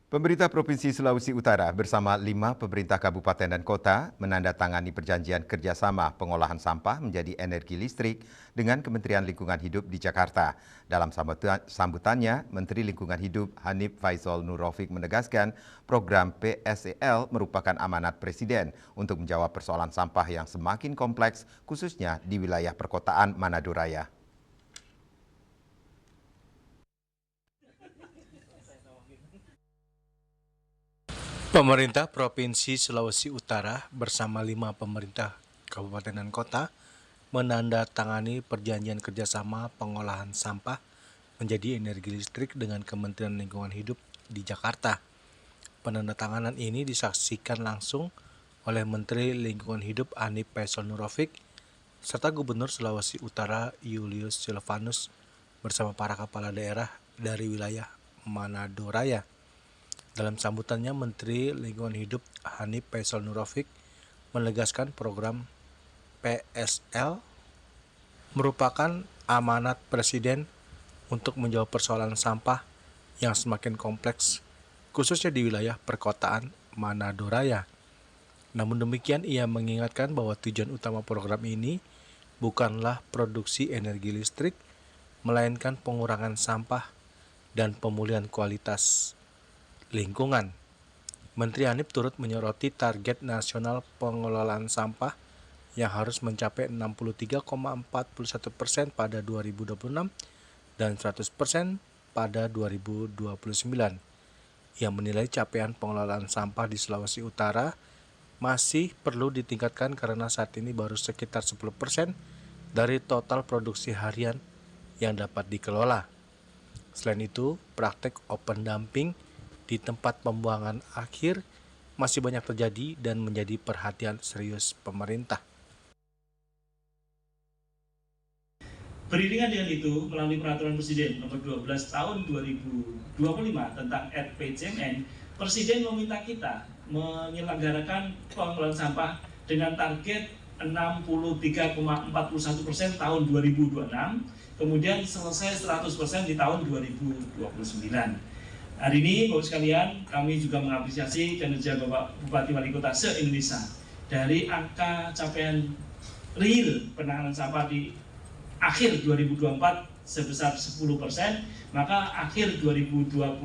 Pemerintah Provinsi Sulawesi Utara bersama 5 pemerintah kabupaten dan kota menandatangani perjanjian kerjasama pengolahan sampah menjadi energi listrik dengan Kementerian Lingkungan Hidup di Jakarta. Dalam sambutannya, Menteri Lingkungan Hidup Hanif Faisal Nurrofik menegaskan program PSEL merupakan amanat Presiden untuk menjawab persoalan sampah yang semakin kompleks khususnya di wilayah perkotaan Manado Raya. Pemerintah Provinsi Sulawesi Utara bersama 5 pemerintah kabupaten dan kota menandatangani perjanjian kerjasama pengolahan sampah menjadi energi listrik dengan Kementerian Lingkungan Hidup di Jakarta. Penandatanganan ini disaksikan langsung oleh Menteri Lingkungan Hidup Hanif Faisal Nurrofik serta Gubernur Sulawesi Utara Julius Silvanus bersama para kepala daerah dari wilayah Manado Raya. Dalam sambutannya, Menteri Lingkungan Hidup Hanif Faisal Nurrofik menegaskan program PSL merupakan amanat Presiden untuk menjawab persoalan sampah yang semakin kompleks, khususnya di wilayah perkotaan Manado Raya. Namun demikian, ia mengingatkan bahwa tujuan utama program ini bukanlah produksi energi listrik, melainkan pengurangan sampah dan pemulihan kualitas lingkungan. Menteri Hanif turut menyoroti target nasional pengelolaan sampah yang harus mencapai 63,41% pada 2026 dan 100% pada 2029. Ia menilai capaian pengelolaan sampah di Sulawesi Utara masih perlu ditingkatkan karena saat ini baru sekitar 10% dari total produksi harian yang dapat dikelola. Selain itu, praktek open dumping di tempat pembuangan akhir masih banyak terjadi dan menjadi perhatian serius pemerintah. Beriringan dengan itu, melalui Peraturan Presiden Nomor 12 Tahun 2025 tentang RPJMN, Presiden meminta kita menyelenggarakan pengelolaan sampah dengan target 63,41% tahun 2026, kemudian selesai 100% di tahun 2029. Hari ini, Bapak sekalian, kami juga mengapresiasi kinerja Bapak Bupati Wali Kota se-Indonesia dari angka capaian real penanganan sampah di akhir 2024 sebesar 10%, maka akhir 2025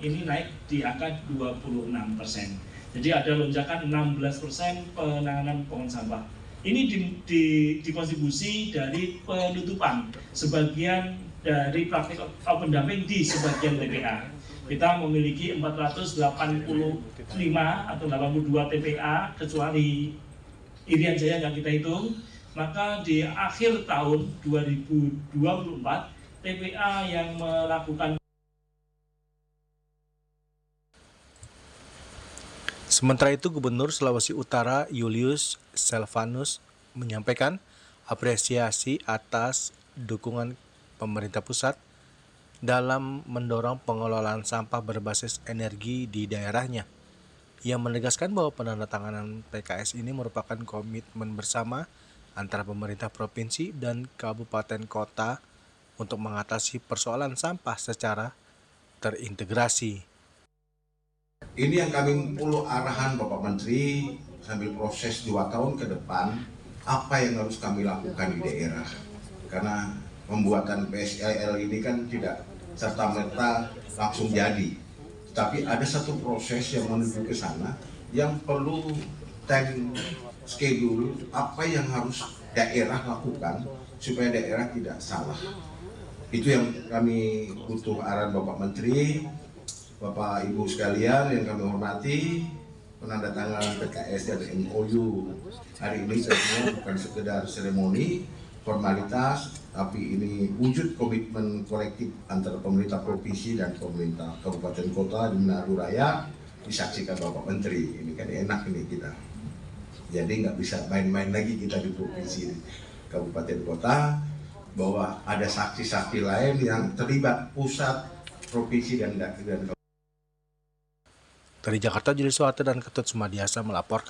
ini naik di angka 26%. Jadi ada lonjakan 16% penanganan pengelolaan sampah. Ini dikontribusi dari penutupan sebagian dari praktik open dumping di sebagian TPA. Kita memiliki 485 atau 82 TPA kecuali Irian Jaya yang kita hitung, maka di akhir tahun 2024 TPA yang melakukan. Sementara itu, Gubernur Sulawesi Utara Julius Silvanus menyampaikan apresiasi atas dukungan pemerintah pusat dalam mendorong pengelolaan sampah berbasis energi di daerahnya. Ia menegaskan bahwa penandatanganan PKS ini merupakan komitmen bersama antara pemerintah provinsi dan kabupaten kota untuk mengatasi persoalan sampah secara terintegrasi. Ini yang kami perlu arahan Bapak Menteri sambil proses 2 tahun ke depan, apa yang harus kami lakukan di daerah. Karena pembuatan PSEL ini kan tidak serta-merta langsung jadi. Tapi ada satu proses yang menuju ke sana yang perlu time schedule apa yang harus daerah lakukan supaya daerah tidak salah. Itu yang kami butuh arahan Bapak Menteri, Bapak Ibu sekalian yang kami hormati. Penandatanganan PKS dan MOU hari ini sebenarnya bukan sekedar seremoni, formalitas, tapi ini wujud komitmen kolektif antara pemerintah provinsi dan pemerintah kabupaten kota di Manado Raya, disaksikan Bapak Menteri. Ini kan enak ini kita. Jadi nggak bisa main-main lagi kita di provinsi kabupaten kota, bahwa ada saksi-saksi lain yang terlibat pusat, provinsi dan kabupaten. Dari Jakarta, Julius Silvanus dan Ketut Sumadiasa melaporkan.